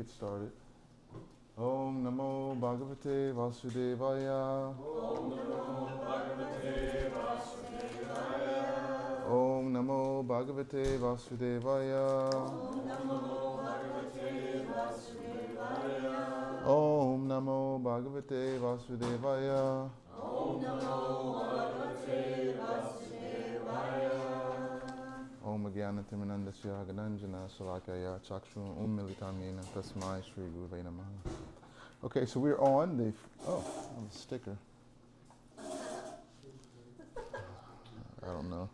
get started. Om Namo Bhagavate Vasudevaya. Om Namo Bhagavate Vasudevaya. Om Namo Bhagavate Vasudevaya. Om Namo Bhagavate Vasudevaya. Om Namo Bhagavate Vasudevaya. Om Namo Bhagavate Vasudevaya. Om Jnanatimirandasya Gananjana Salakaya Chakshun Militamena Tasmai Shri Guruve Namaha. Okay, so we're on the sticker. I don't know.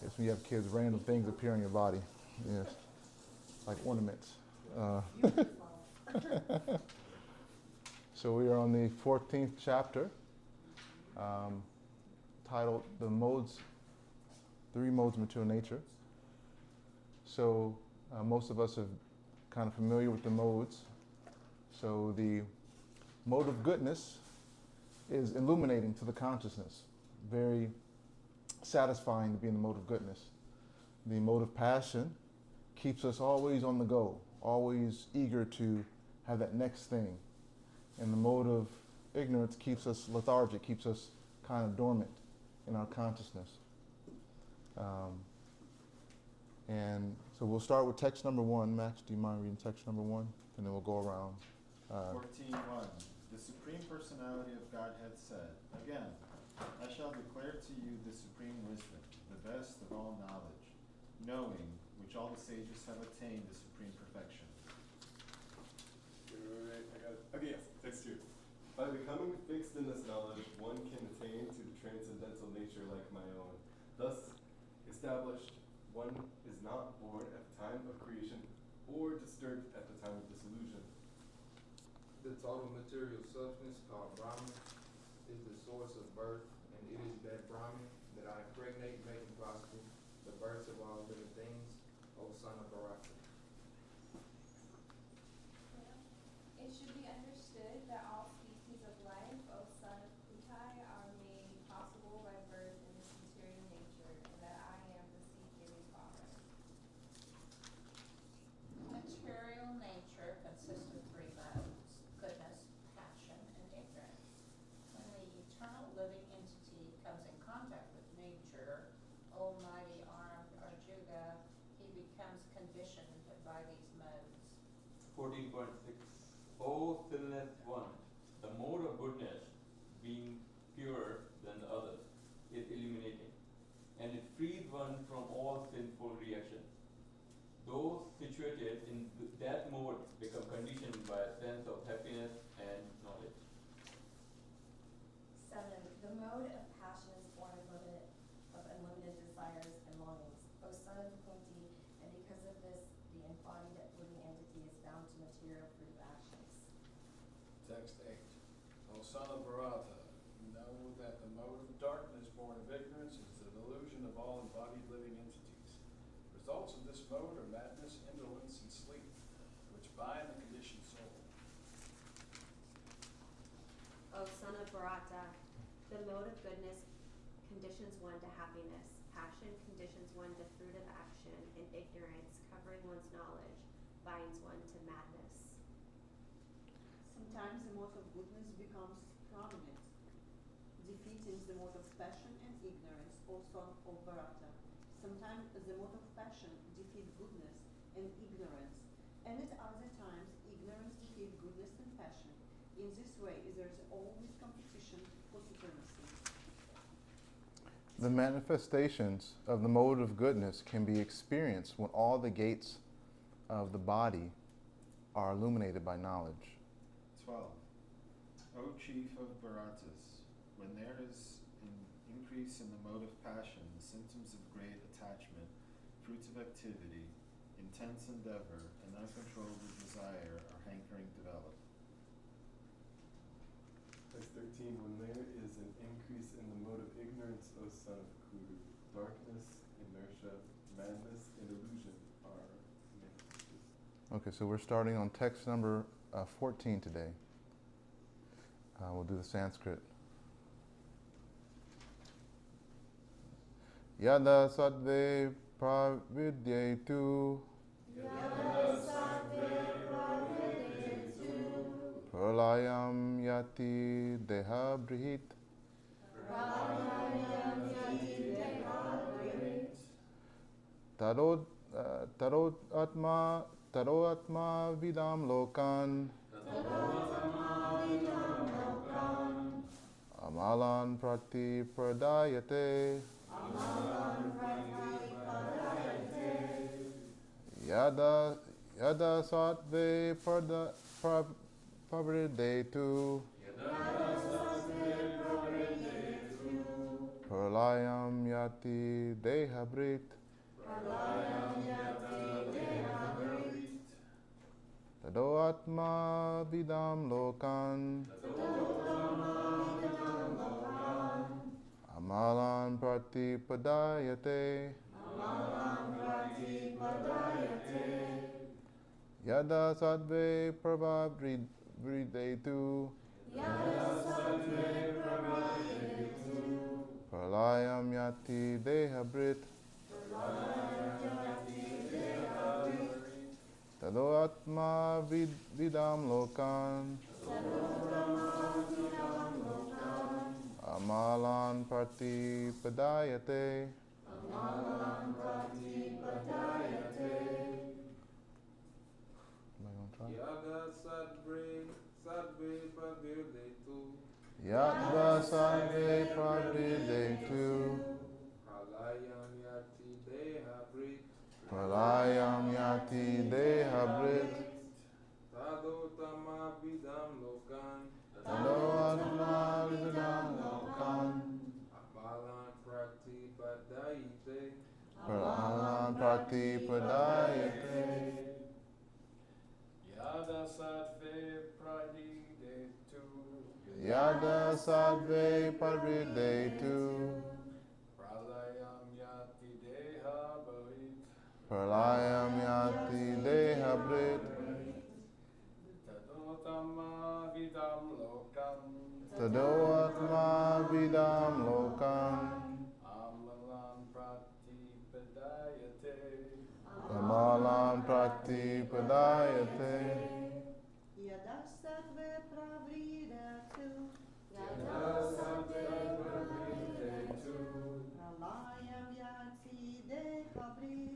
Yes, when you have kids, random things appear on your body. Yes, like ornaments. So we are on the 14th chapter, titled "The Three Modes of Material Nature." So most of us are kind of familiar with the modes. So the mode of goodness is illuminating to the consciousness, very satisfying to be in the mode of goodness. The mode of passion keeps us always on the go, always eager to have that next thing. And the mode of ignorance keeps us lethargic, keeps us kind of dormant in our consciousness. And so we'll start with text number 1. Max, do you mind reading text number 1? And then we'll go around. 14:1. The Supreme Personality of Godhead said, "Again, I shall declare to you the supreme wisdom, the best of all knowledge, knowing which all the sages have attained the supreme perfection." Right, I got it. Okay, yes, text 2. By becoming fixed in this knowledge, one can attain to the transcendental nature like my own. Thus, established, one is not born at the time of creation or disturbed at the time of dissolution. The total material substance called Brahman is the source of birth, and it is that Brahman that I impregnate, making possible the birth of all living things, O son of Bharata. It should be understood that all species of life, O son of Kutai, are made possible by birth in this material nature, and that I am the seed-giving father. Material nature consists of three modes: goodness, passion, and ignorance. When the eternal living entity comes in contact with nature, almighty armed Arjuga, he becomes conditioned by these modes. 14.6. O stillness one, the mode of goodness, being purer than the others, is illuminating, and it frees one from all sinful reactions. Those situated in that mode become conditioned by a sense of happiness and knowledge. 7. The mode of passion is born of unlimited desires and longings. O son of Kunti, and because of this, the embodied living entity is bound to material fruit of actions. Text 8. O son of Bharata, know that the mode of darkness born of ignorance is the delusion of all embodied living entities. Results of this mode are madness, indolence, and sleep, which bind the conditioned soul. O son of Bharata, the mode of goodness conditions one to happiness, passion conditions one to fruit of action, and ignorance, covering one's knowledge, binds one to madness. Sometimes the mode of goodness becomes prominent, defeating the mode of passion and ignorance, O son of Bharata. Sometimes the mode of passion defeats goodness and ignorance, and at other times ignorance defeats goodness and passion. In this way, there is always competition for supremacy. The manifestations of the mode of goodness can be experienced when all the gates of the body are illuminated by knowledge. 12. O chief of Bharatas, when there is an increase in the mode of passion, the symptoms of great attachment, fruits of activity, intense endeavor, and uncontrollable desire are hankering develop. Text 13. When there is an increase in the mode of ignorance, O son of Kuru, darkness, inertia, madness, and illusion are manifested. Okay, so we're starting on text number 14 today. We'll do the Sanskrit. Yada sadve pravidyetu Yada yati deha brihit. Tarot atma vidam lokan. Amalan prati pradayate. Yada sattve pravridetu. Pralayam yati dehabrit. Tado atma vidam lokan. Amalan prati padayate. Yada sattve pravridetu. Pralayam yati dehabrit. Tado atma vidam lokan. Amalan prati padayate. Yaga sadve pravirdetu. Yadva sarve pravridetu. Pralayam yati dehabrit. Pralayam yati dehabrit. Tadotama vidam lokan. Tado atma vidam lokan. Amalan prati padayate. Pralayam prati padayate. Yada sattve pradidetu. Yada sattve pravridetu. Pralayam yati deha bharit. Pralayam yati dehabrit. Tadotama vidam lokam. Tado atma vidam lokan. Amalam pratipadayate. Amalam prati padayate. Yada sattve pravridetu. Pralayam yati dehabrit. Tadotama vidam lokan. Amalam pratipadayate. Amalam prati padayate. Yada sattve pravidetu. Sattve pravridetu. Pralayam yati dehabrit.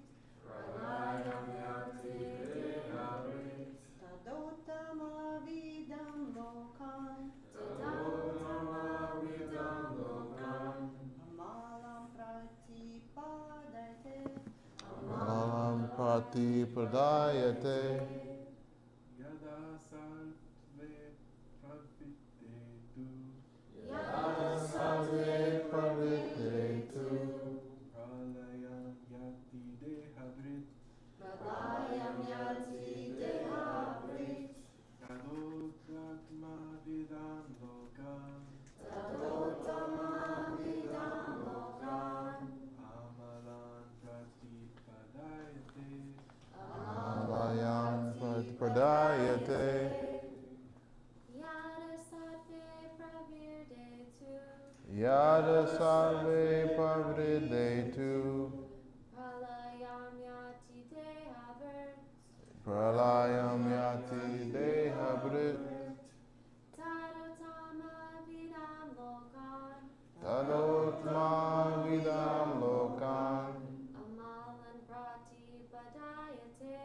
Tadotama vidam lokan. Amalan pratipadayate. Amalayam prati padayate. Yada sattve pravirdetu. Yada sattve pravridetu. Pralayam yati dehabrit. Pralayam yati dehabrit. Tadotama vidam lokan. Tadotma vidam lokan. Amalan prati padayate.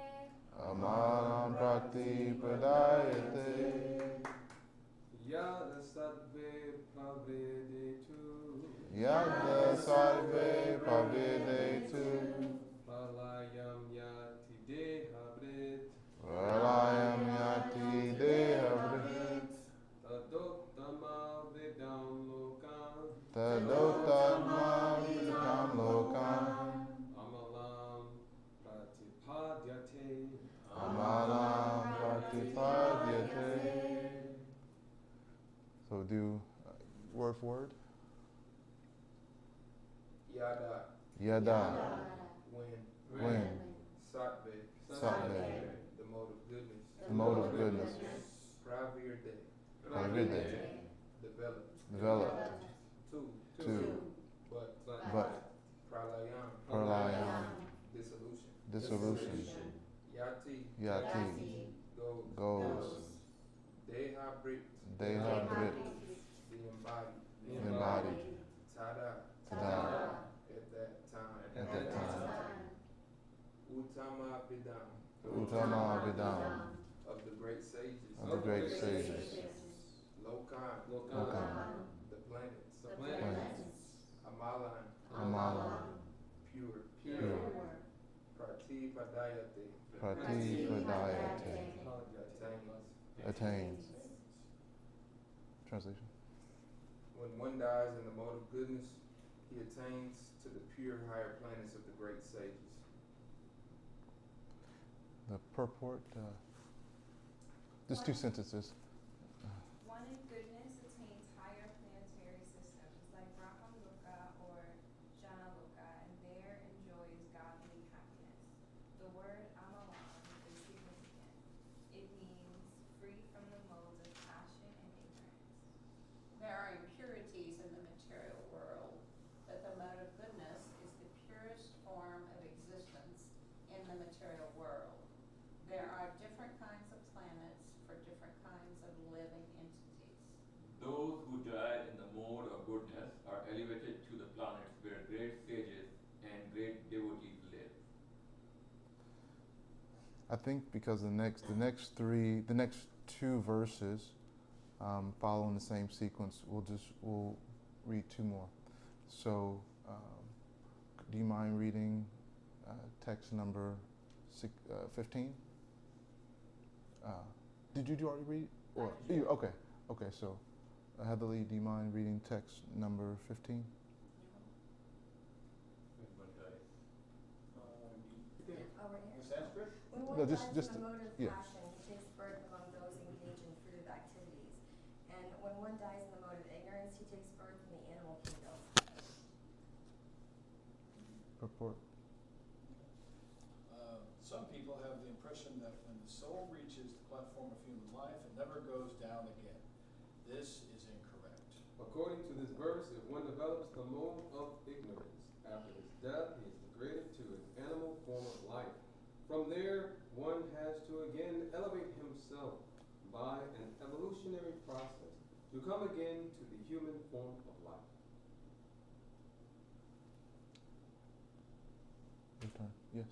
Amalam prati padayate. Yada sattve pravirdetu. Yada sattve pravridetu. Pralayam yati dehabrit. Pralayam yati dehabrit. Tadottama vidam lokan. Tadotama vidam lokan. Amalam pratipadyate. Amalam pratipadyate. So do word for word. Yada. Yada. When. When. Sattve. Sattve. The mode of goodness. The mode of goodness. Pravirde. Pravirde. Developed. Developed. Two. But. Pralayam. Pralayam. Dissolution. Dissolution. Yati. Yati. Goes. Goes. Dehabrit, Dehabrit, the embodied, embodied, Tada, Tada, at that time, at that time, Uttama Vidam, Uttama Vidam, of the great sages, of the great sages, Lokan, Lokan, the planets, planets, Amalan, Amalan, pure, pure, Pratipadayate, Pratipadayate, attains. attains. Translation. When one dies in the mode of goodness, he attains to the pure higher planets of the great sages. The purport, just two sentences. One in goodness attains higher planetary systems like Brahmaloka or Janaloka, and there enjoys godly happiness. The word Amalan is significant. It means free from the modes of passion and ignorance. There are impurities in the material world, but the mode of goodness is the purest form of existence in the material world. There are different kinds of planets for different kinds of living entities. Those who died in the mode of goodness are elevated to the planets where great sages and great devotees live. I think because the next two verses follow in the same sequence, we'll read two more. So, do you mind reading text number 15? Did you already read? Or okay. So, Heatherly, do you mind reading text number 15? When one dies. Over here. The Sanskrit? When one No, dies just in the mode of yeah. passion, he takes birth among those engaged in fruitive activities. And when one dies in the mode of ignorance, he takes birth in the animal kingdom. Purport. Some people have the impression that when the soul reaches the platform of human life, it never goes down again. This is incorrect. According to this verse, if one develops the mode of ignorance, after his death he is degraded to an animal form of life. From there, one has to again elevate himself by an evolutionary process to come again to the human form of life. Your turn. Yes.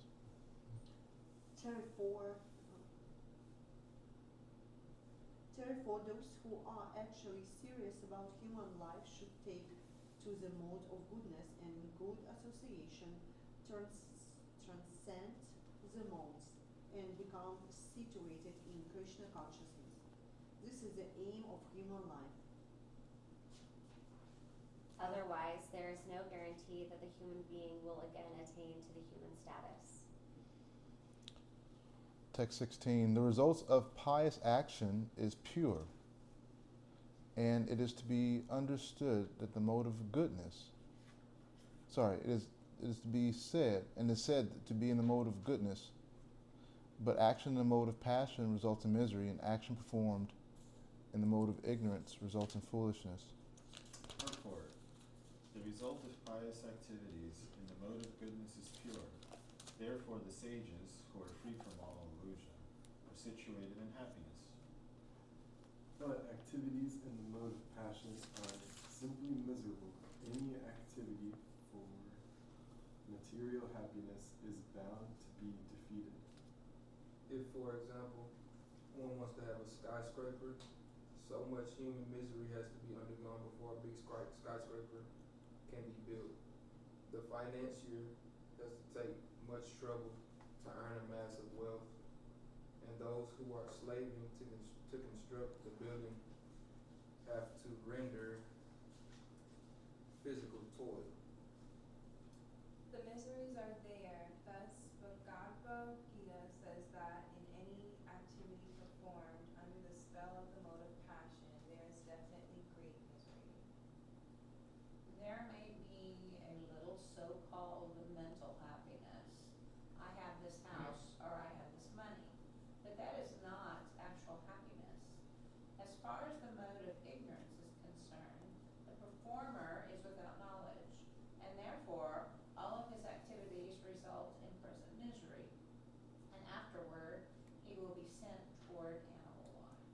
Therefore, those who are actually serious about human life should take to the mode of goodness, and in good association transcend the modes and become situated in Krishna consciousness. This is the aim of human life. Otherwise, there is no guarantee that the human being will again attain to the human status. Text 16, the results of pious action is pure, and it is to be understood that the mode of goodness, it is to be said, and is said to be in the mode of goodness, but action in the mode of passion results in misery, and action performed in the mode of ignorance results in foolishness. Purport. The result of pious activities in the mode of goodness is pure. Therefore the sages, who are free from all illusion, are situated in happiness. But activities in the mode of passions are simply miserable. Any activity for material happiness is bound to be defeated. If, for example, one wants to have a skyscraper, so much human misery has to be undergone before a big skyscraper can be built. The financier has to take much trouble to earn a massive wealth, and those who are slaving to construct the building have to render physical toil. The miseries are there. Thus, Bhagavad Gita says that in any activity performed under the spell of the mode of passion, there is definitely great misery. There may be a little so-called mental happiness. I have this house or I have this money, but that is not actual happiness. As far as the mode of ignorance is concerned, the performer is without knowledge, and therefore all of his activities result in present misery, and afterward he will be sent toward animal life.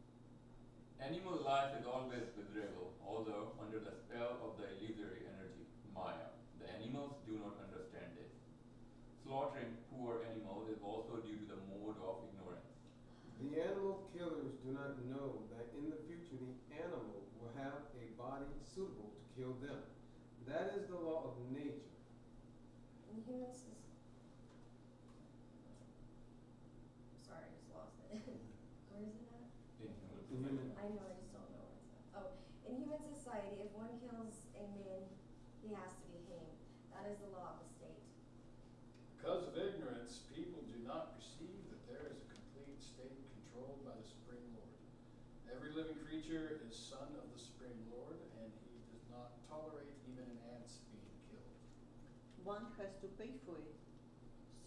Animal life is always pleasurable, although under the spell of the illusory energy, Maya. The animals do not understand this. Slaughtering poor animals is also due to the mode of ignorance. The animal killers do not know that in the future the animal will have a body suitable to kill them. That is the law of nature. In humans, sorry, I just lost it. Where is it at? In human In human- I know, I just don't know where it's at. Oh, in human society, if one kills a man, he has to be hanged. That is the law of the state. Because of ignorance, people do not perceive that there is a complete state controlled by the Supreme Lord. Every living creature is son of the Supreme Lord, and he does not tolerate even an ant's being killed. One has to pay for it.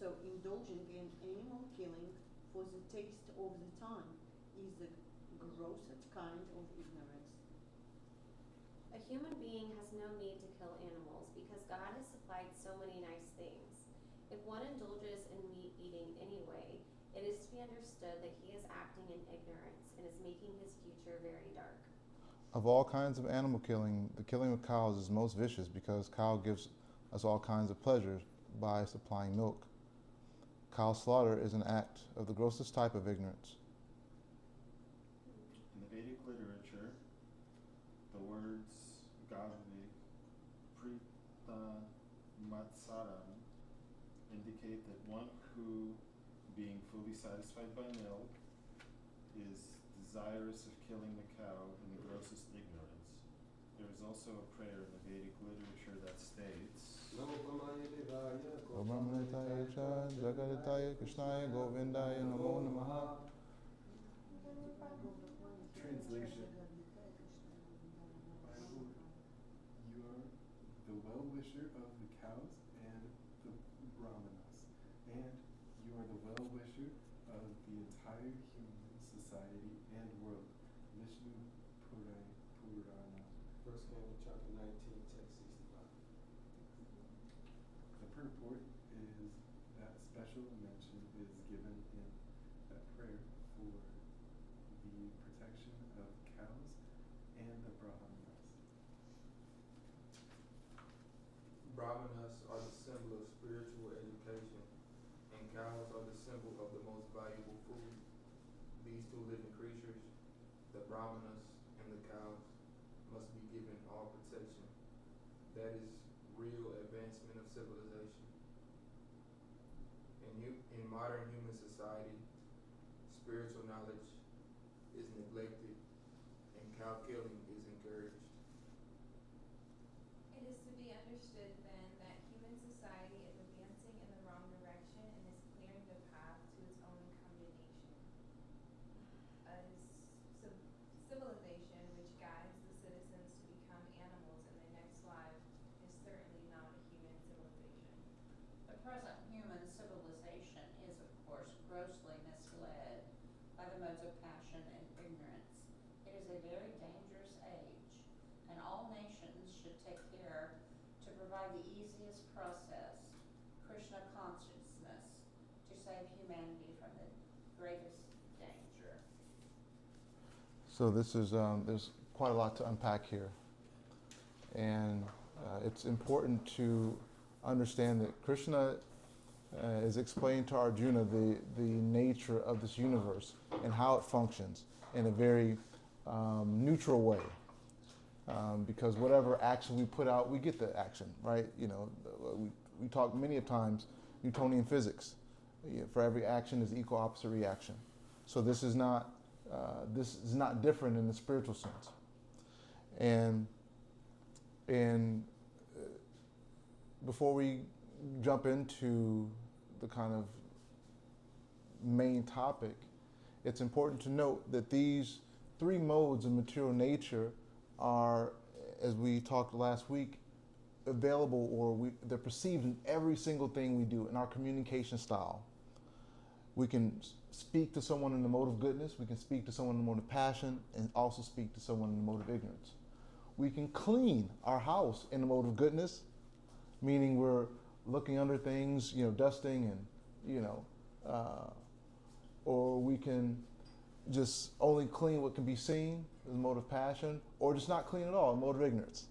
So indulging in animal killing for the taste of the tongue is the grossest kind of ignorance. A human being has no need to kill animals because God has supplied so many nice things. If one indulges in meat eating anyway, it is to be understood that he is acting in ignorance and is making his future very dark. Of all kinds of animal killing, the killing of cows is most vicious because cow gives us all kinds of pleasures by supplying milk. Cow slaughter is an act of the grossest type of ignorance. In the Vedic literature, the words Gavik, Prita, Matsaram indicate that one who, being fully satisfied by milk, is desirous of killing the cow in the grossest ignorance. There is also a prayer in the Vedic literature that states, Brahmanitaya cha Jagaditaya Krishnaya Govindaya Namo Namaha. Translation. Bible, you are the well-wisher of the cows and the brahmanas, and you are the well-wisher of the entire human society and world. Vishnu Purana. First Samuel chapter 19, text 65. The purport is that special mention is given in that prayer for the protection of cows and the brahmanas. Brahmanas are the symbol of spiritual education, and cows are the symbol of the most valuable food. These two living creatures, the brahmanas and the cows, must be given all protection. That is real advancement of civilization. In modern human society, spiritual knowledge is neglected and cow killing is encouraged. It is to be understood then that human society is advancing in the wrong direction and is clearing the path to its own condemnation. A civilization which guides the citizens to become animals in their next life is certainly not a human civilization. The present human civilization is, of course, grossly misled by the modes of passion and ignorance. It is a very dangerous age, and all nations should take care to provide the easiest process, Krishna consciousness, to save humanity from the greatest danger. So this is, there's quite a lot to unpack here. And it's important to understand that Krishna is explaining to Arjuna the nature of this universe and how it functions in a very neutral way. Because whatever action we put out, we get the action, right? You know, we talk many of times Newtonian physics. For every action is equal opposite reaction. So this is not different in the spiritual sense. And before we jump into the kind of main topic, it's important to note that these three modes of material nature are, as we talked last week, available, or they're perceived in every single thing we do in our communication style. We can speak to someone in the mode of goodness, we can speak to someone in the mode of passion, and also speak to someone in the mode of ignorance. We can clean our house in the mode of goodness, meaning we're looking under things, dusting and, or we can just only clean what can be seen, the mode of passion, or just not clean at all, the mode of ignorance.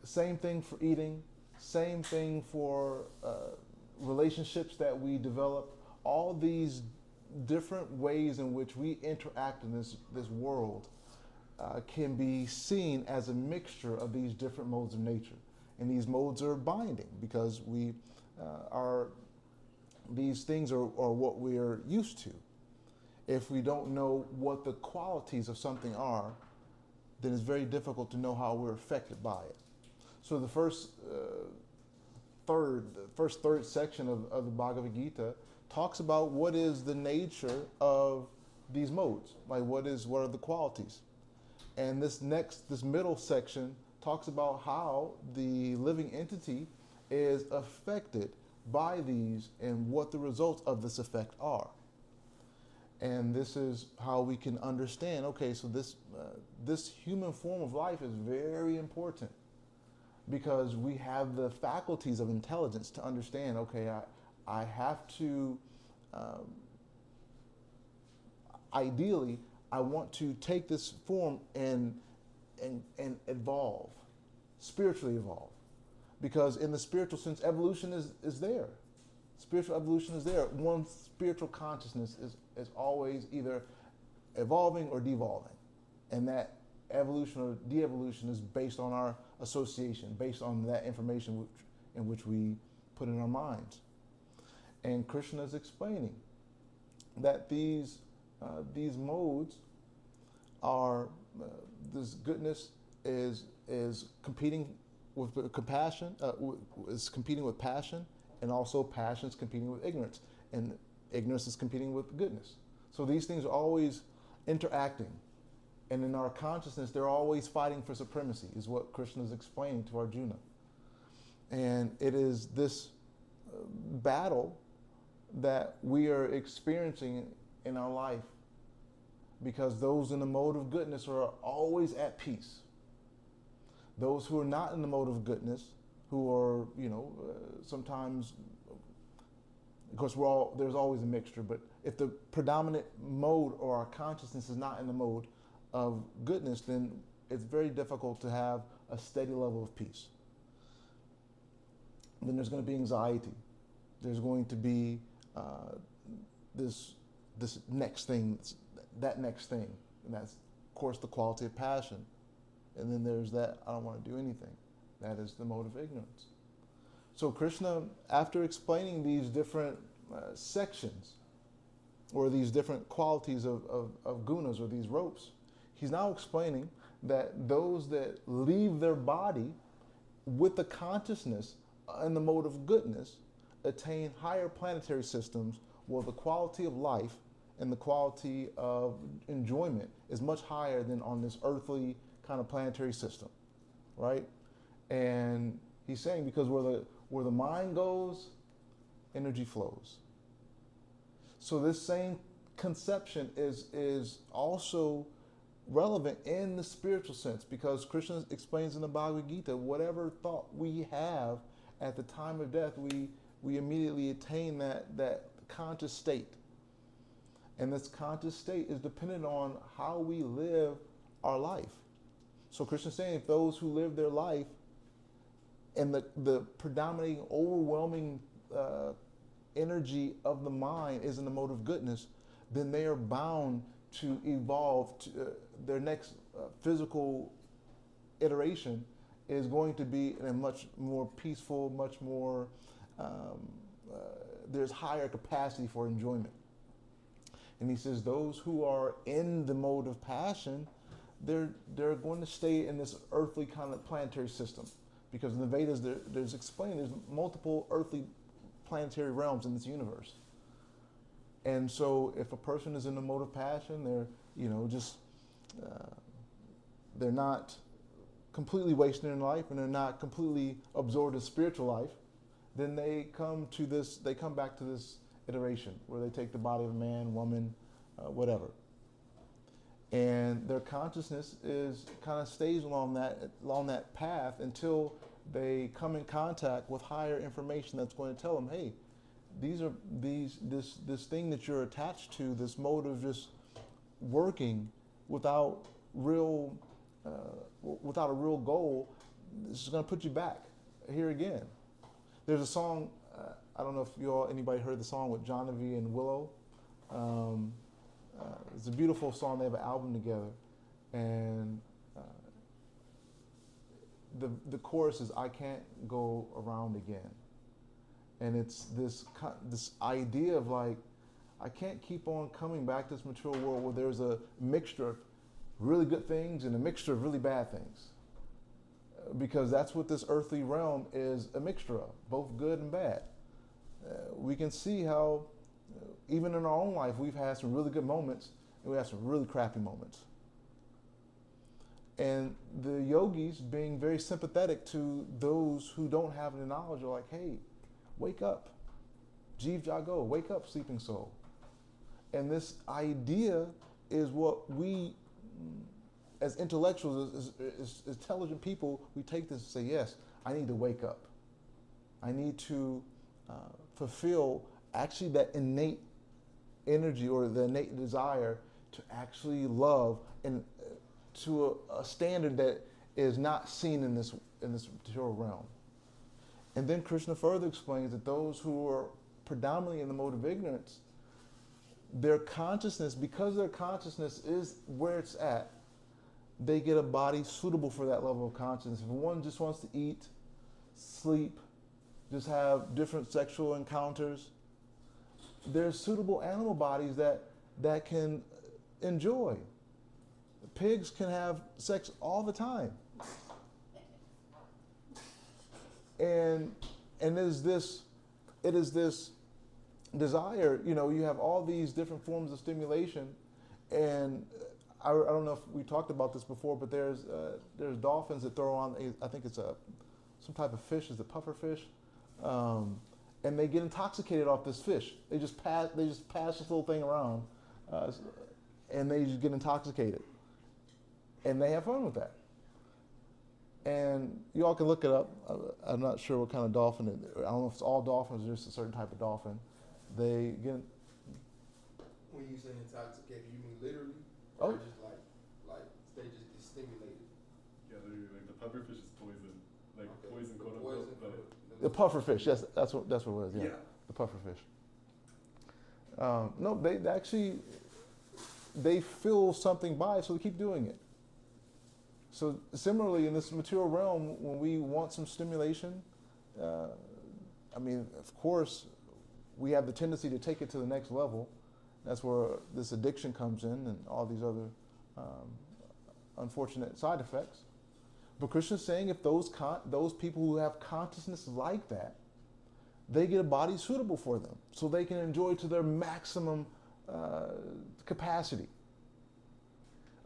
Same thing for eating, same thing for relationships that we develop. All these different ways in which we interact in this world can be seen as a mixture of these different modes of nature. And these modes are binding because these things are what we are used to. If we don't know what the qualities of something are, then it's very difficult to know how we're affected by it. So the first third section of the Bhagavad Gita talks about what is the nature of these modes, like what are the qualities. And this middle section talks about how the living entity is affected by these and what the results of this effect are. And this is how we can understand, okay, so this human form of life is very important because we have the faculties of intelligence to understand, okay, I have to, ideally, I want to take this form and evolve, spiritually evolve. Because in the spiritual sense, evolution is there. Spiritual evolution is there. One spiritual consciousness is always either evolving or devolving. And that evolution or de-evolution is based on our association, based on that information in which we put in our minds. And Krishna is explaining that these modes are, this goodness is competing with compassion, is competing with passion, and also passion is competing with ignorance, and ignorance is competing with goodness. So these things are always interacting, and in our consciousness, they're always fighting for supremacy, is what Krishna is explaining to Arjuna. And it is this battle that we are experiencing in our life, because those in the mode of goodness are always at peace. Those who are not in the mode of goodness, who are, sometimes, of course, there's always a mixture, but if the predominant mode or our consciousness is not in the mode of goodness, then it's very difficult to have a steady level of peace. Then there's going to be anxiety. There's going to be this next thing, that next thing, and that's, of course, the quality of passion. And then there's that, I don't want to do anything. That is the mode of ignorance. So Krishna, after explaining these different sections, or these different qualities of gunas, or these ropes, he's now explaining that those that leave their body with the consciousness and the mode of goodness attain higher planetary systems where the quality of life and the quality of enjoyment is much higher than on this earthly kind of planetary system, right? And he's saying because where the mind goes, energy flows. So this same conception is also relevant in the spiritual sense, because Krishna explains in the Bhagavad Gita, whatever thought we have at the time of death, we immediately attain that conscious state. And this conscious state is dependent on how we live our life. So Krishna is saying if those who live their life and the predominating, overwhelming energy of the mind is in the mode of goodness, then they are bound to evolve. Their next physical iteration is going to be in a much more peaceful, much more, there's higher capacity for enjoyment. And he says those who are in the mode of passion, they're going to stay in this earthly kind of planetary system, because in the Vedas there's explained there's multiple earthly planetary realms in this universe. And so if a person is in the mode of passion, they're they're not completely wasting their life, and they're not completely absorbed in spiritual life, then they come back to this iteration where they take the body of a man, woman, whatever. And their consciousness kind of stays along that path until they come in contact with higher information that's going to tell them, hey, this thing that you're attached to, this mode of just working without without a real goal. This is going to put you back here again. There's a song, I don't know if anybody heard the song with Johnny and Willow. It's a beautiful song. They have an album together, and the chorus is "I can't go around again," and it's this idea of like, I can't keep on coming back to this material world where there's a mixture of really good things and a mixture of really bad things, because that's what this earthly realm is a mixture of, both good and bad. We can see how even in our own life we've had some really good moments and we have some really crappy moments. And the yogis, being very sympathetic to those who don't have any knowledge, are like, hey, wake up. Jeev Jago, wake up, sleeping soul. And this idea is what we, as intellectuals, as intelligent people, we take this and say, yes, I need to wake up. I need to fulfill actually that innate energy or the innate desire to actually love, and to a standard that is not seen in this material realm. And then Krishna further explains that those who are predominantly in the mode of ignorance, their consciousness, because their consciousness is where it's at, they get a body suitable for that level of consciousness. If one just wants to eat, sleep, just have different sexual encounters, there's suitable animal bodies that can enjoy. Pigs can have sex all the time. And it is this desire, you have all these different forms of stimulation, and I don't know if we talked about this before, but there's dolphins that throw on, I think it's some type of fish, is a puffer fish, and they get intoxicated off this fish. They just pass this little thing around, and they just get intoxicated, and they have fun with that. And you all can look it up. I'm not sure what kind of dolphin it is. I don't know if it's all dolphins or just a certain type of dolphin. They get. When you say intoxicated, you mean literally? Oh. Or just like they just get stimulated? Yeah, literally, like the pufferfish is poison, like Okay. poison, The quote poison unquote. But The puffer fish, yes, that's what it was. Yeah, yeah. The puffer fish. No, they actually feel something by it, so they keep doing it. So similarly, in this material realm, when we want some stimulation, of course, we have the tendency to take it to the next level. That's where this addiction comes in and all these other unfortunate side effects. But Krishna's saying if those people who have consciousness like that, they get a body suitable for them, so they can enjoy to their maximum capacity.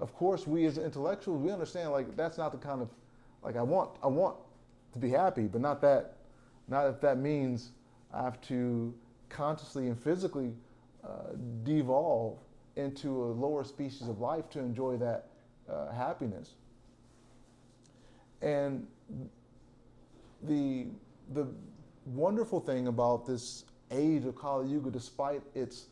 Of course, we as intellectuals, we understand that's not the kind of, I want to be happy, but not if that means I have to consciously and physically devolve into a lower species of life to enjoy that happiness. And the wonderful thing about this age of Kali Yuga, despite its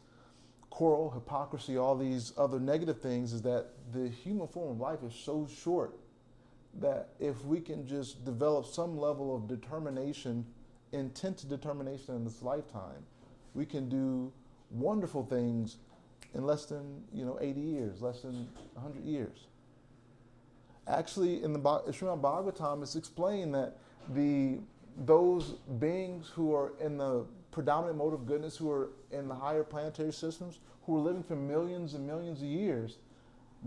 quarrel, hypocrisy, all these other negative things, is that the human form of life is so short that if we can just develop some level of determination, intense determination in this lifetime, we can do wonderful things in less than 80 years, less than 100 years. Actually, in the Srimad Bhagavatam, it's explained that those beings who are in the predominant mode of goodness, who are in the higher planetary systems, who are living for millions and millions of years,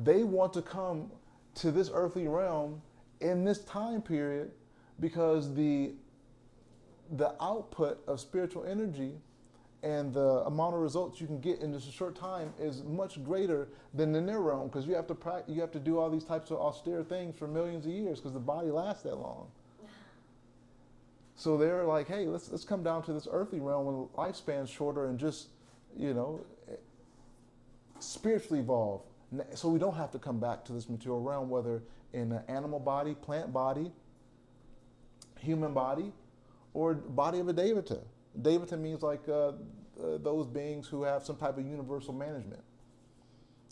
they want to come to this earthly realm in this time period because the output of spiritual energy and the amount of results you can get in just a short time is much greater than in their realm, because you have to do all these types of austere things for millions of years because the body lasts that long. So they're like, hey, let's come down to this earthly realm when lifespan's shorter and just, spiritually evolve. So we don't have to come back to this material realm, whether in an animal body, plant body, human body, or body of a devata. Devata means like those beings who have some type of universal management.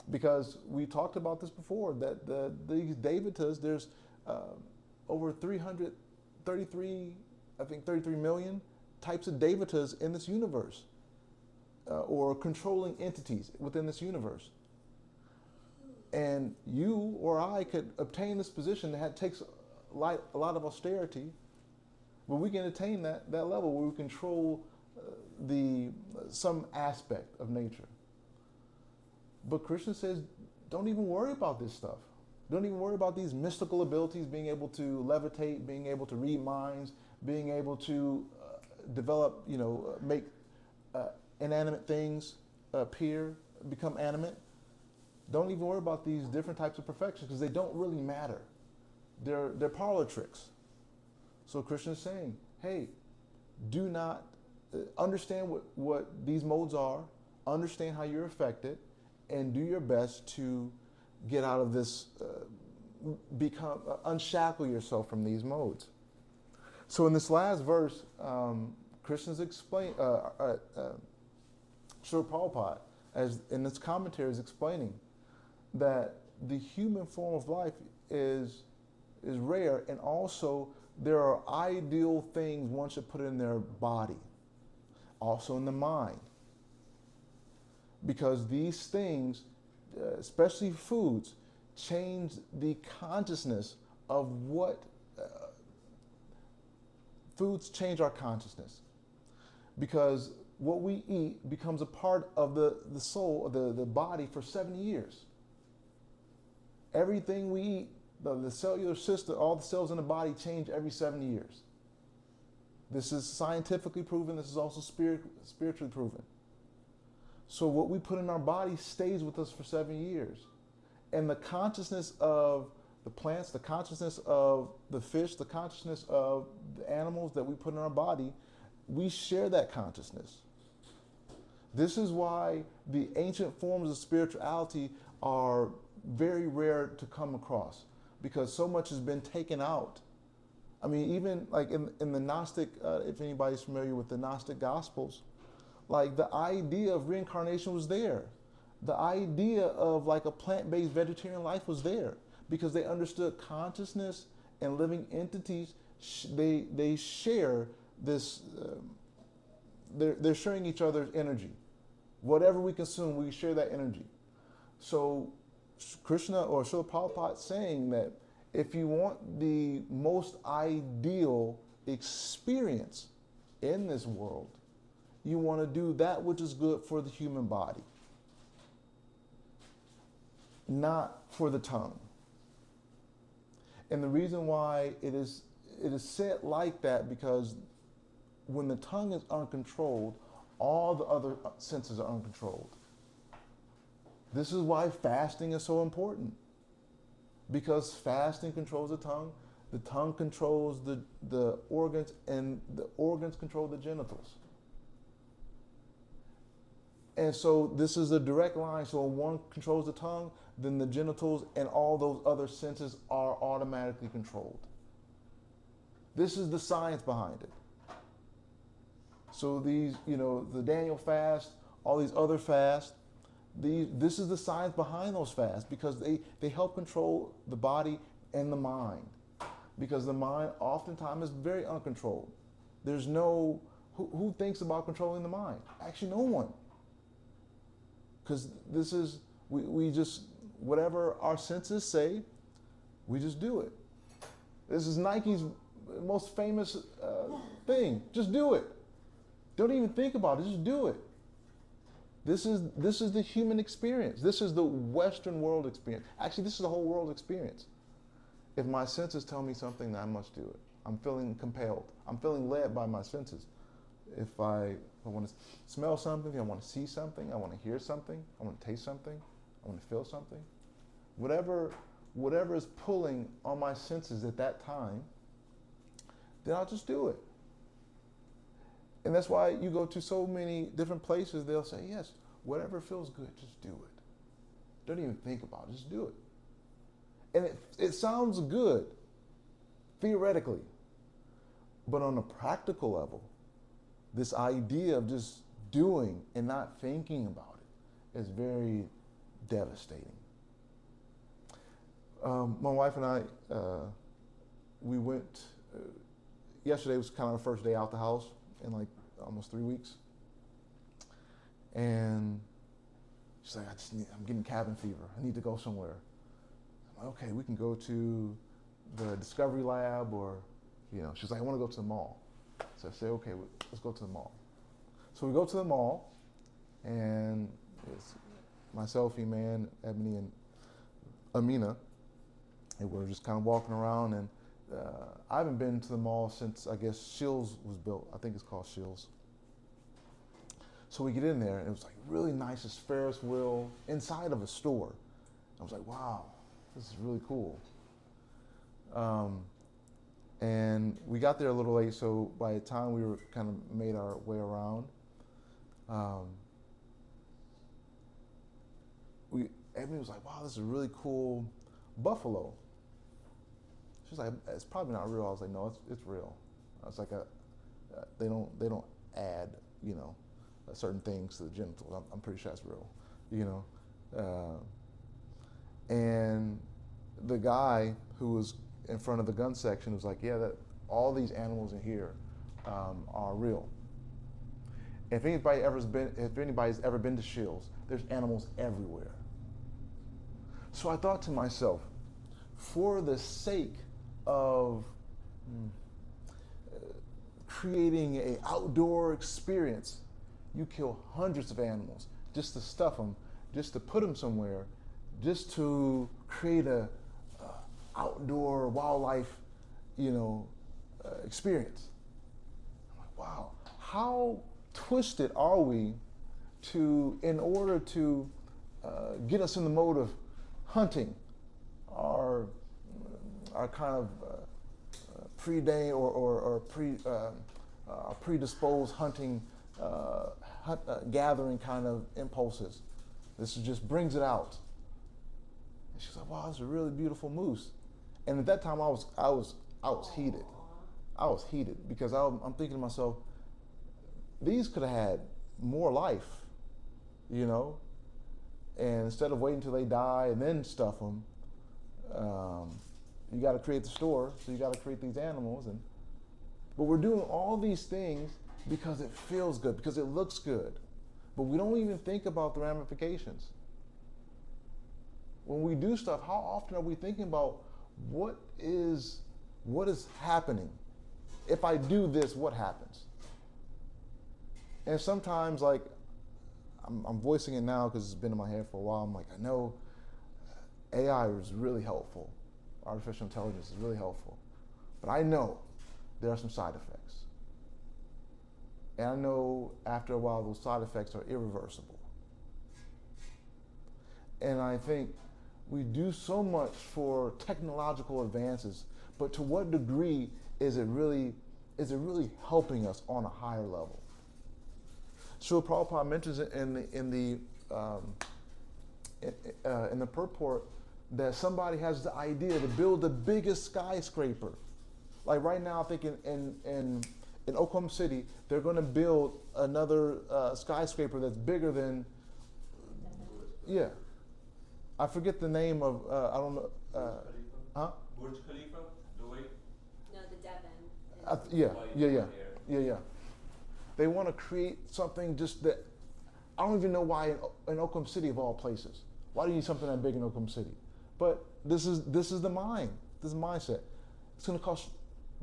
Because we talked about this before, that these Devatas, there's over 33 million types of Devatas in this universe, or controlling entities within this universe. And you or I could obtain this position that takes a lot of austerity, but we can attain that level where we control some aspect of nature. But Krishna says, don't even worry about this stuff. Don't even worry about these mystical abilities, being able to levitate, being able to read minds, being able to develop, make inanimate things appear, become animate. Don't even worry about these different types of perfections because they don't really matter. They're parlor tricks. So Krishna is saying, hey, do not understand what these modes are, understand how you're affected, and do your best to get out of this, unshackle yourself from these modes. So in this last verse, Krishna's explain, Srila Prabhupada, as in its commentary, is explaining that the human form of life is rare, and also there are ideal things one should put in their body, also in the mind. Because these things, especially foods, change the consciousness of what foods change our consciousness. Because what we eat becomes a part of the soul, the body for 7 years. Everything we eat, the cellular system, all the cells in the body change every 7 years. This is scientifically proven. This is also spiritually proven. So what we put in our body stays with us for 7 years. And the consciousness of the plants, the consciousness of the fish, the consciousness of the animals that we put in our body, we share that consciousness. This is why the ancient forms of spirituality are very rare to come across, because so much has been taken out. I mean, even like in the Gnostic, if anybody's familiar with the Gnostic Gospels, like the idea of reincarnation was there. The idea of like a plant-based vegetarian life was there because they understood consciousness and living entities. They share this. They're sharing each other's energy. Whatever we consume, we share that energy. So Krishna or Srila Prabhupada saying that if you want the most ideal experience in this world, you want to do that which is good for the human body, not for the tongue. And the reason why it is said like that, because when the tongue is uncontrolled, all the other senses are uncontrolled. This is why fasting is so important, because fasting controls the tongue controls the organs, and the organs control the genitals. And so this is a direct line. So when one controls the tongue, then the genitals and all those other senses are automatically controlled. This is the science behind it. So these, the Daniel fast, all these other fasts, this is the science behind those fasts, because they help control the body and the mind. Because the mind oftentimes is very uncontrolled. There's no, who thinks about controlling the mind? Actually, no one. Because this is, we just, whatever our senses say, we just do it. This is Nike's most famous thing. Just do it. Don't even think about it, just do it. This is the human experience. This is the Western world experience. Actually, this is the whole world experience. If my senses tell me something, then I must do it. I'm feeling compelled. I'm feeling led by my senses. If I want to smell something, I want to see something, I want to hear something, I want to taste something, I want to feel something. Whatever is pulling on my senses at that time, then I'll just do it. And that's why you go to so many different places, they'll say, yes, whatever feels good, just do it. Don't even think about it, just do it. And it sounds good, theoretically, but on a practical level, this idea of just doing and not thinking about it is very devastating. My wife and I, we went, yesterday was kind of our first day out the house in like almost 3 weeks. And she's like, I'm getting cabin fever. I need to go somewhere. I'm like, okay, we can go to the Discovery Lab or, she's like, I want to go to the mall. So I say, okay, let's go to the mall. So we go to the mall, and it's myself, Iman, Ebony, and Amina, and we're just kind of walking around, and I haven't been to the mall since, I guess, Shields was built. I think it's called Shields. So we get in there, and it was like really nice, this Ferris wheel inside of a store. I was like, wow, this is really cool. And we got there a little late, so by the time we were kind of made our way around, Ebony was like, wow, this is a really cool buffalo. She's like, it's probably not real. I was like, no, it's real. I was like, they don't add, certain things to the genitals. I'm pretty sure that's real, and the guy who was in front of the gun section was like, yeah, that all these animals in here are real. If anybody's ever been to Shields, there's animals everywhere. So I thought to myself, for the sake of creating an outdoor experience, you kill hundreds of animals just to stuff them, just to put them somewhere, just to create a outdoor wildlife, experience. I'm like, wow, how twisted are we in order to get us in the mode of hunting our kind of predisposed hunting, gathering kind of impulses. This just brings it out. And she's like, wow, that's a really beautiful moose. And at that time, I was heated. I was heated because I'm thinking to myself, these could have had more life, And instead of waiting until they die and then stuff them, you got to create the store, so you got to create these animals. But we're doing all these things because it feels good, because it looks good. But we don't even think about the ramifications. When we do stuff, how often are we thinking about what is happening? If I do this, what happens? And sometimes, like, I'm voicing it now because it's been in my head for a while. I'm like, I know AI is really helpful. Artificial intelligence is really helpful. But I know there are some side effects. And I know after a while those side effects are irreversible. And I think we do so much for technological advances, but to what degree is it really helping us on a higher level? Srila Prabhupada mentions it in the purport that somebody has the idea to build the biggest skyscraper. Like right now, I think in Oklahoma City, they're going to build another skyscraper that's bigger than, yeah. I forget the name of, I don't know. Huh? Burj Khalifa, Dubai? No, the Devon. Yeah. They want to create something just that, I don't even know why in Oklahoma City of all places. Why do you need something that big in Oklahoma City? But this is the mind, this is the mindset. It's going to cost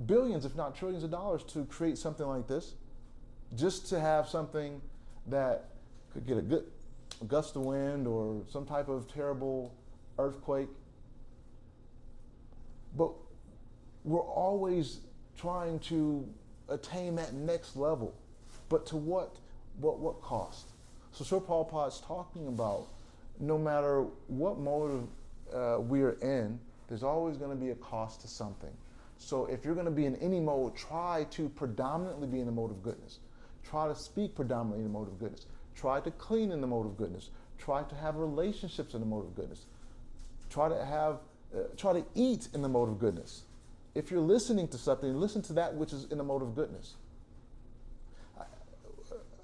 billions, if not trillions of dollars to create something like this, just to have something that could get a good gust of wind or some type of terrible earthquake. But we're always trying to attain that next level. But to what cost? So Srila Prabhupada's talking about no matter what mode we are in, there's always going to be a cost to something. So if you're going to be in any mode, try to predominantly be in the mode of goodness. Try to speak predominantly in the mode of goodness. Try to clean in the mode of goodness. Try to have relationships in the mode of goodness. Try to eat in the mode of goodness. If you're listening to something, listen to that which is in the mode of goodness.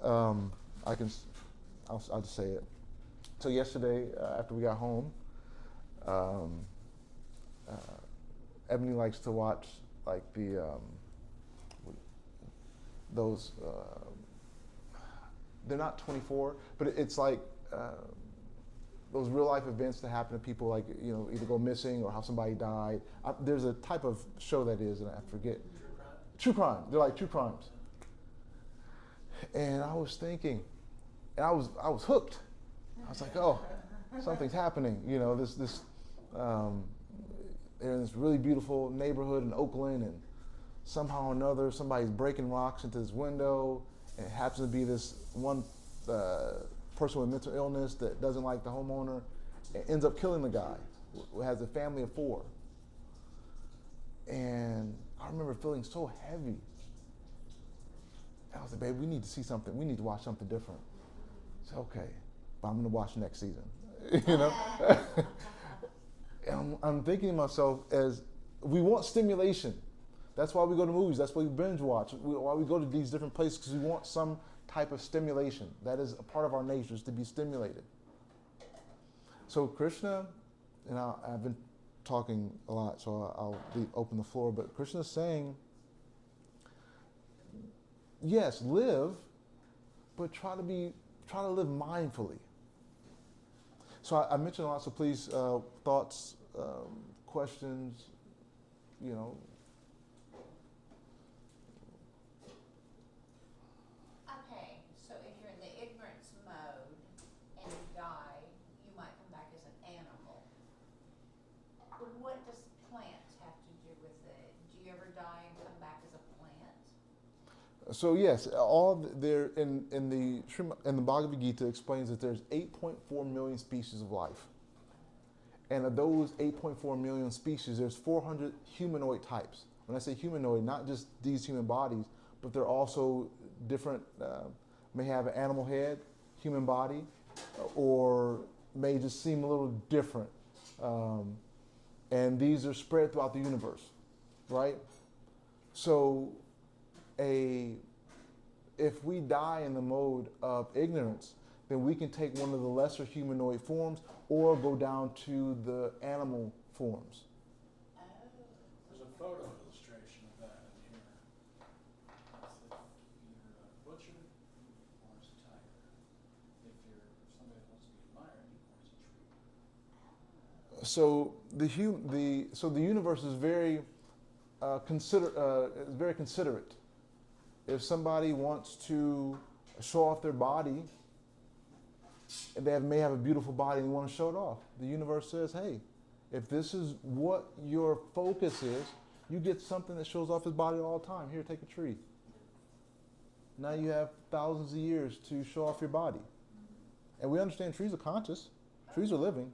I can, I'll just say it. So yesterday, after we got home, Ebony likes to watch like those. They're not 24, but it's like those real life events that happen to people, like either go missing or how somebody died. There's a type of show that is, and I forget. True crime. They're like true crimes. And I was thinking, and I was hooked. I was like, oh, something's happening. They're in this really beautiful neighborhood in Oakland, and somehow or another somebody's breaking rocks into this window, and it happens to be this one person with mental illness that doesn't like the homeowner, and ends up killing the guy, who has a family of 4. And I remember feeling so heavy. I was like, babe, we need to see something. We need to watch something different. I said, okay, but I'm going to watch next season. And I'm thinking to myself, as we want stimulation. That's why we go to movies. That's why we binge watch. Why we go to these different places, because we want some type of stimulation. That is a part of our nature, is to be stimulated. So Krishna, and I've been talking a lot, so I'll open the floor, but Krishna's saying, yes, live, but try to live mindfully. So I mentioned a lot, so please, thoughts, questions, Okay, so if you're in the ignorance mode and you die, you might come back as an animal. What does plants have to do with it? Do you ever die and come back as a plant? So yes, in the Bhagavad Gita explains that there's 8.4 million species of life. And of those 8.4 million species, there's 400 humanoid types. When I say humanoid, not just these human bodies, but they're also different, may have an animal head, human body, or may just seem a little different. And these are spread throughout the universe, right? So if we die in the mode of ignorance, then we can take one of the lesser humanoid forms or go down to the animal forms. Oh. There's a photo illustration of that in here. That's if you're a butcher, or as a tiger. If somebody wants to be admired, or as a tree. So the universe is very considerate. If somebody wants to show off their body, and they may have a beautiful body and they want to show it off, the universe says, hey, if this is what your focus is, you get something that shows off his body all the time. Here, take a tree. Now you have thousands of years to show off your body. And we understand trees are conscious. Trees are living,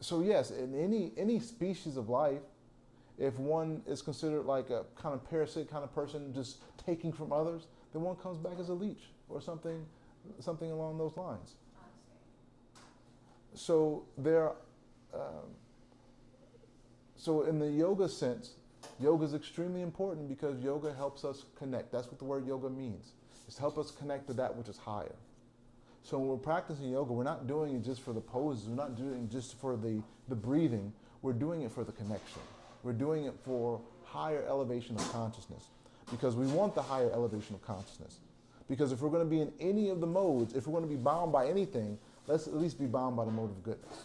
So yes, in any species of life, if one is considered like a kind of parasite kind of person, just taking from others, then one comes back as a leech or something along those lines. So so in the yoga sense, yoga is extremely important because yoga helps us connect. That's what the word yoga means. It's to help us connect to that which is higher. So when we're practicing yoga, we're not doing it just for the poses. We're not doing it just for the breathing. We're doing it for the connection. We're doing it for higher elevation of consciousness, because we want the higher elevation of consciousness. Because if we're going to be in any of the modes, if we're going to be bound by anything, let's at least be bound by the mode of goodness.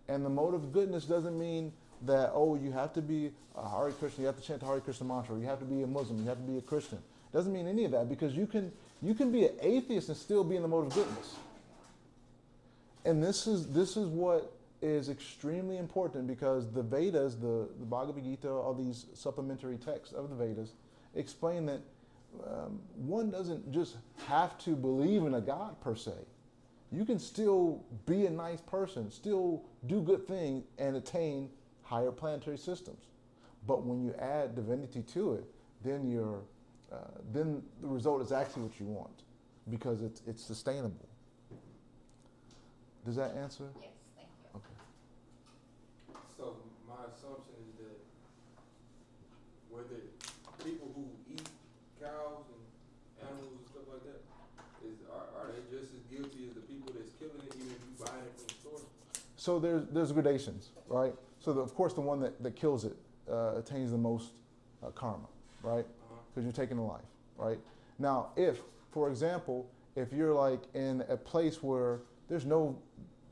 And the mode of goodness doesn't mean that, you have to be a Hare Krishna, you have to chant the Hare Krishna mantra, or you have to be a Muslim, you have to be a Christian. It doesn't mean any of that, because you can be an atheist and still be in the mode of goodness. And this is what is extremely important, because the Vedas, the Bhagavad Gita, all these supplementary texts of the Vedas, explain that one doesn't just have to believe in a God per se. You can still be a nice person, still do good things, and attain higher planetary systems. But when you add divinity to it, then then the result is actually what you want, because it's sustainable. Does that answer? Yes, thank you. Okay. So my assumption is that whether people who eat cows and animals and stuff like that? Are they just as guilty as the people that's killing it, even if you buying it from the store? So there's gradations, right? So of course the one that kills it attains the most karma, right? Because you're taking a life, right? Now, if, for example, if you're like in a place where there's no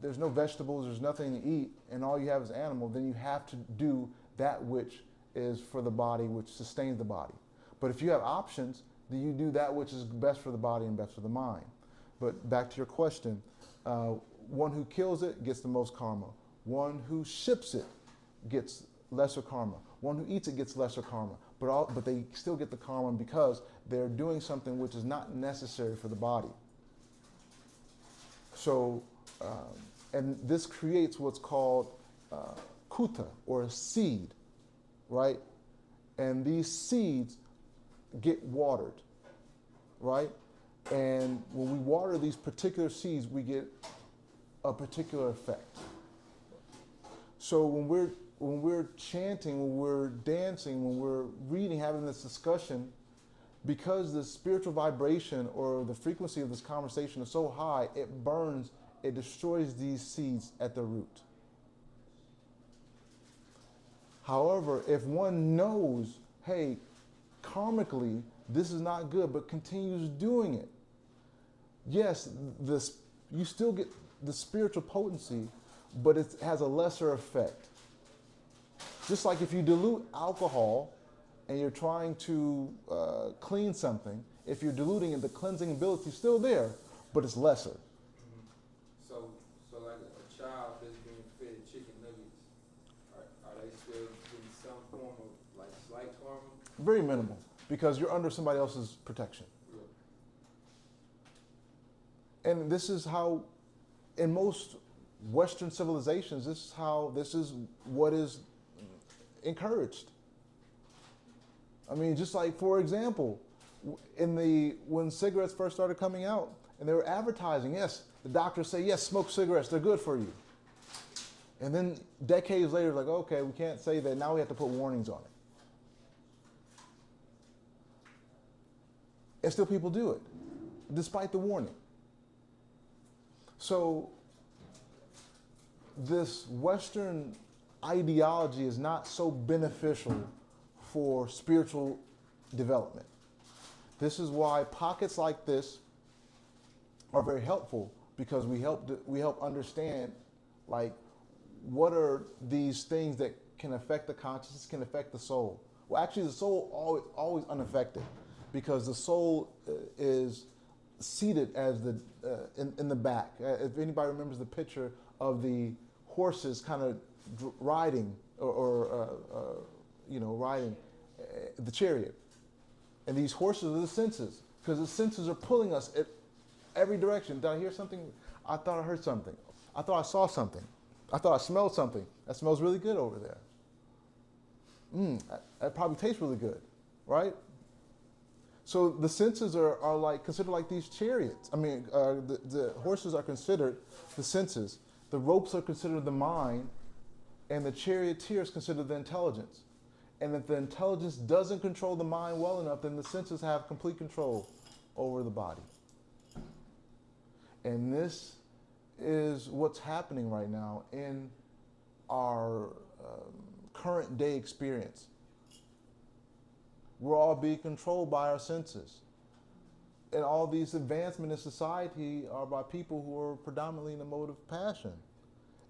vegetables, there's nothing to eat, and all you have is animal, then you have to do that which is for the body, which sustains the body. But if you have options, then you do that which is best for the body and best for the mind. But back to your question, one who kills it gets the most karma. One who ships it gets lesser karma. One who eats it gets lesser karma. But they still get the karma because they're doing something which is not necessary for the body. So, and this creates what's called kuta, or a seed, right? And these seeds get watered, right? And when we water these particular seeds, we get a particular effect. So when we're chanting, when we're dancing, when we're reading, having this discussion, because the spiritual vibration or the frequency of this conversation is so high, it burns, it destroys these seeds at the root. However, if one knows, hey, karmically, this is not good, but continues doing it, yes, you still get the spiritual potency, but it has a lesser effect. Just like if you dilute alcohol and you're trying to clean something, if you're diluting it, the cleansing ability is still there, but it's lesser. So like a child that's being fed chicken nuggets, are they still getting some form of like slight karma? Very minimal, because you're under somebody else's protection. Yeah. And this is how, in most Western civilizations, this is what is encouraged. I mean, just like, for example, when cigarettes first started coming out and they were advertising, yes, the doctors say, yes, smoke cigarettes, they're good for you. And then decades later, like, okay, we can't say that, now we have to put warnings on it. And still people do it, despite the warning. So this Western ideology is not so beneficial for spiritual development. This is why pockets like this are very helpful, because we help understand, like, what are these things that can affect the consciousness, can affect the soul. Well, actually, the soul always unaffected, because the soul is seated as in the back. If anybody remembers the picture of the horses kind of riding riding the chariot, and these horses are the senses, because the senses are pulling us at every direction. Did I hear something? I thought I heard something. I thought I saw something. I thought I smelled something. That smells really good over there. That probably tastes really good, right? So the senses are like considered like these chariots. I mean, the horses are considered the senses. The ropes are considered the mind, and the charioteer is considered the intelligence. And if the intelligence doesn't control the mind well enough, then the senses have complete control over the body. And this is what's happening right now in our current day experience. We're all being controlled by our senses. And all these advancements in society are by people who are predominantly in the mode of passion.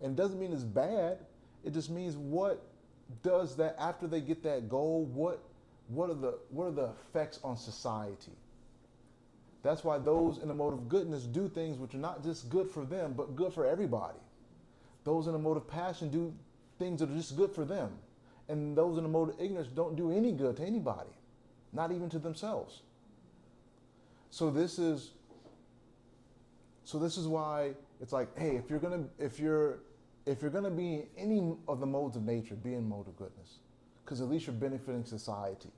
And it doesn't mean it's bad. It just means, what does that, after they get that goal, what are the effects on society? That's why those in the mode of goodness do things which are not just good for them, but good for everybody. Those in the mode of passion do things that are just good for them. And those in the mode of ignorance don't do any good to anybody, not even to themselves. So this is why it's like, hey, if you're gonna be in any of the modes of nature, be in mode of goodness, because at least you're benefiting society.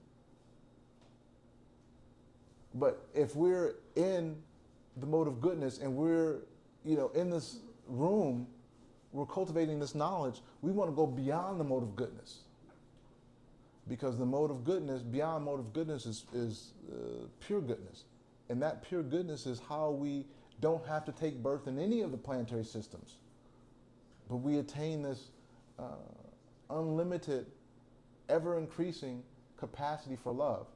But if we're in the mode of goodness and we're, in this room, we're cultivating this knowledge, we want to go beyond the mode of goodness. Because the mode of goodness, beyond mode of goodness, is pure goodness. And that pure goodness is how we don't have to take birth in any of the planetary systems. But we attain this unlimited, ever-increasing capacity for love.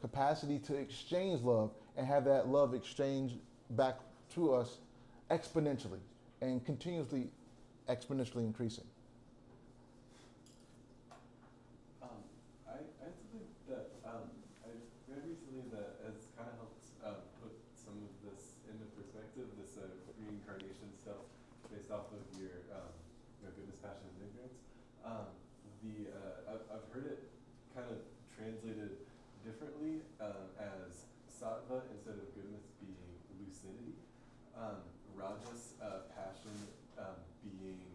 Capacity to exchange love and have that love exchange back to us exponentially and continuously exponentially increasing. I have something that I read recently that has kind of helped put some of this into perspective, this reincarnation stuff based off of your goodness, passion, and ignorance. I've heard it kind of translated differently as sattva instead of goodness being lucidity, rajas, passion being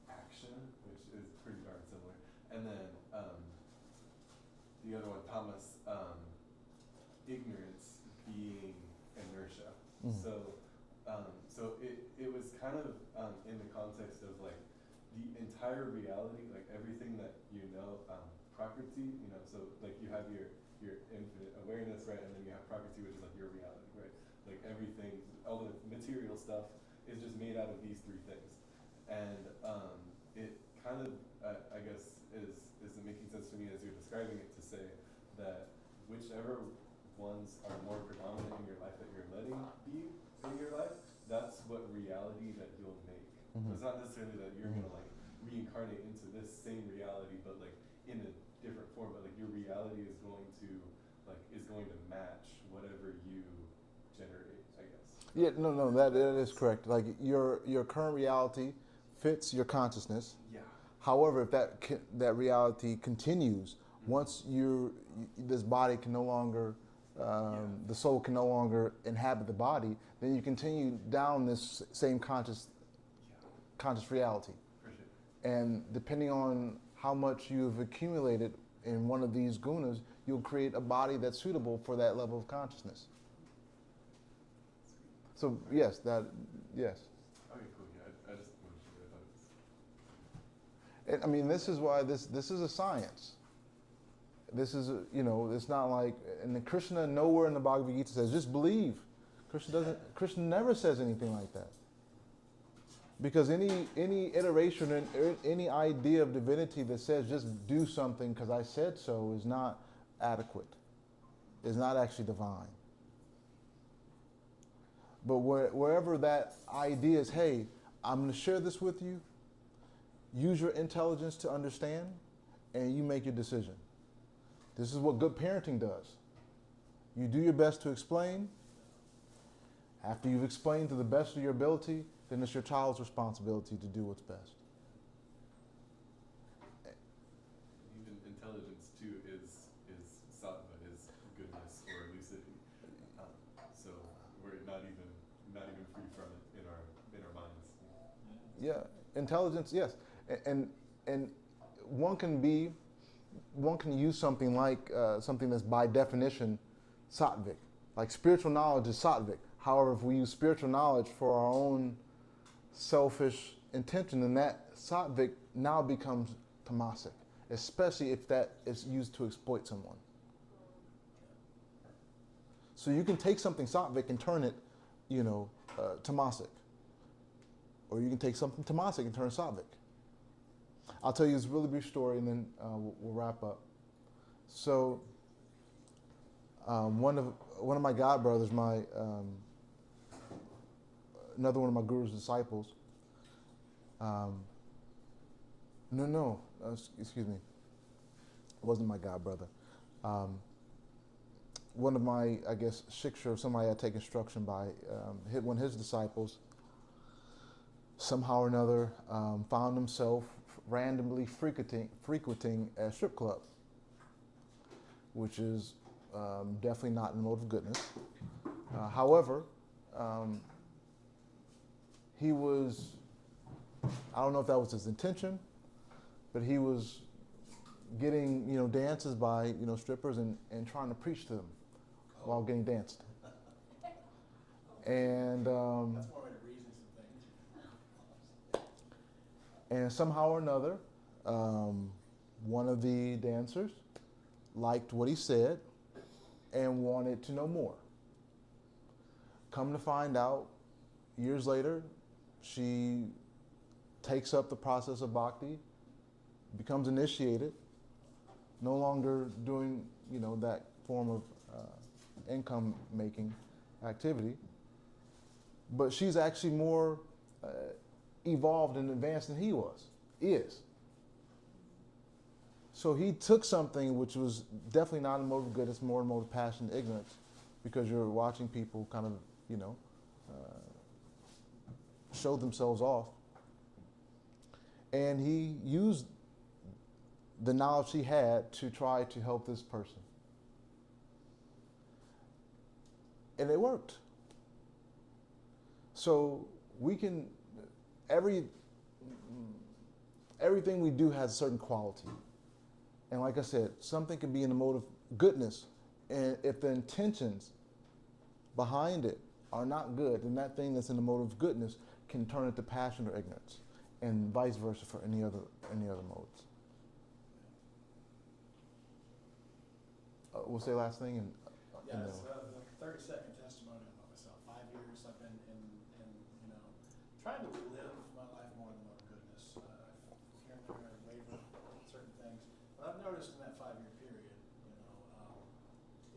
action, which is pretty darn similar, and then the other one, tamas, ignorance being inertia. Mm. So it was kind of in the context of like the entire reality, like everything that prakriti, so like you have your infinite awareness, right, and then you have prakriti, which is like your reality, right? Like everything, all the material stuff is just made out of these three things, and it kind of, I guess, is making sense to me as you're describing it to say that whichever ones are more predominant in your life that you're letting be in your life, that's what reality that you'll make. Mm-hmm. So it's not necessarily that you're gonna like reincarnate into this same reality, but like in a different form. But like your reality is going to match whatever you generate, I guess. Yeah, no, that is correct. Like your current reality fits your consciousness. Yeah. However, if that reality continues, once this body can no longer, the soul can no longer inhabit the body, then you continue down this same conscious reality. For sure. And depending on how much you've accumulated in one of these gunas, you'll create a body that's suitable for that level of consciousness. So yes. Okay, cool. Yeah, I just wanted to share that. And, I mean, this is why this is a science. This is it's not like, and then Krishna nowhere in the Bhagavad Gita says just believe. Krishna never says anything like that. Because any iteration and any idea of divinity that says just do something because I said so is not adequate. Is not actually divine. But wherever that idea is, hey, I'm going to share this with you, use your intelligence to understand, and you make your decision. This is what good parenting does. You do your best to explain. After you've explained to the best of your ability, then it's your child's responsibility to do what's best. Even intelligence too is sattva, is goodness or lucidity. So we're not even free from it in our minds. Yeah, intelligence, yes, and one can use something like something that's by definition sattvic, like spiritual knowledge is sattvic. However, if we use spiritual knowledge for our own selfish intention, then that sattvic now becomes tamasic, especially if that is used to exploit someone. So you can take something sattvic and turn it, tamasic. Or you can take something tamasic and turn it sattvic. I'll tell you this really brief story and then we'll wrap up. So one of my godbrothers, another one of my guru's disciples, excuse me, it wasn't my godbrother. One of my, I guess, shiksha, somebody I take instruction by, one of his disciples, somehow or another, found himself randomly frequenting a strip club, which is definitely not in the mode of goodness. However, he was, I don't know if that was his intention, but he was getting, dances by, strippers and trying to preach to them while getting danced. And That's one way to reason some things. and somehow or another, one of the dancers liked what he said and wanted to know more. Come to find out, years later, she takes up the process of bhakti, becomes initiated, no longer doing, that form of income-making activity, but she's actually more evolved and advanced than he is. So he took something which was definitely not a mode of goodness, more a mode of passion and ignorance, because you're watching people kind of, show themselves off. And he used the knowledge he had to try to help this person. And it worked. So we can, everything we do has a certain quality. And like I said, something can be in the mode of goodness, and if the intentions behind it are not good, then that thing that's in the mode of goodness can turn into passion or ignorance, and vice versa for any other modes. We'll say last thing, and It's a 30-second testimony about myself. 5 years I've been in trying to live my life more in the mode of goodness. Here and there I waver certain things, but I've noticed in that 5-year period,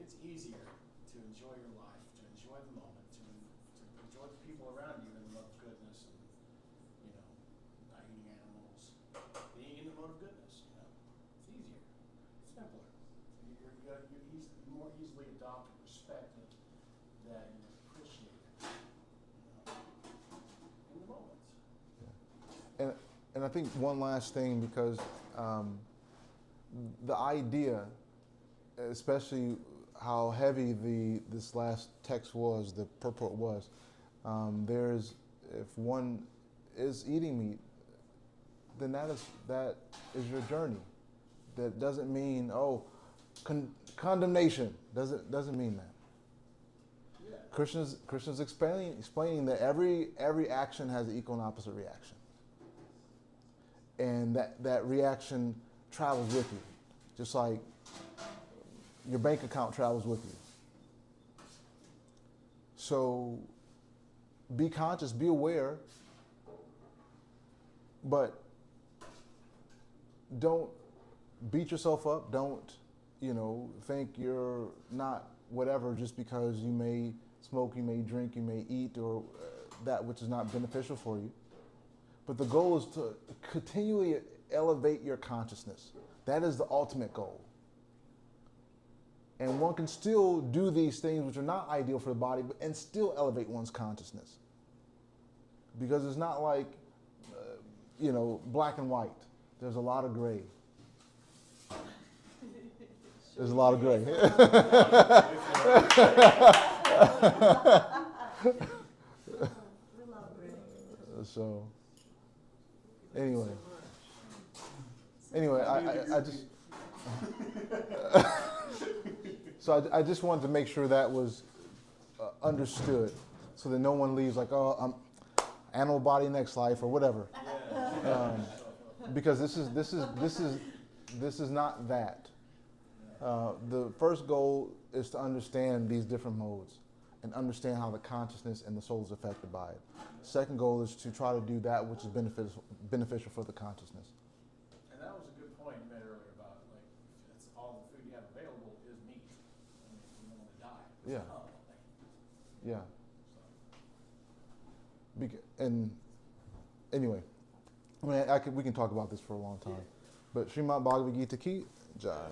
it's easier to enjoy your life, to enjoy the moment, to enjoy the people around you in the mode of goodness, and not eating animals, being in the mode of goodness. It's easier, it's simpler. You more easily adopt and respect it that you appreciate it in the moments. And I think one last thing, because the idea, especially how heavy this last text was, the purport was, if one is eating meat, then that is your journey. That doesn't mean condemnation. Doesn't mean that. Yeah. Krishna's explaining that every action has an equal and opposite reaction, and that reaction travels with you, just like your bank account travels with you. So be conscious, be aware, but don't beat yourself up. Don't, think you're not whatever just because you may smoke, you may drink, you may eat, or that which is not beneficial for you. But the goal is to continually elevate your consciousness. That is the ultimate goal. And one can still do these things which are not ideal for the body, and still elevate one's consciousness. Because it's not like, black and white. There's a lot of gray. There's a lot of gray. So, anyway, I just. So I just wanted to make sure that was understood, so that no one leaves like, I'm animal body next life or whatever, because this is not that. The first goal is to understand these different modes and understand how the consciousness and the soul is affected by it. Second goal is to try to do that which is beneficial for the consciousness. And that was a good point you made earlier about, like, it's all the food you have available is meat. I mean, you don't want to die. Yeah. And anyway, we can talk about this for a long time. But Srimad Bhagavad Gita ki jai.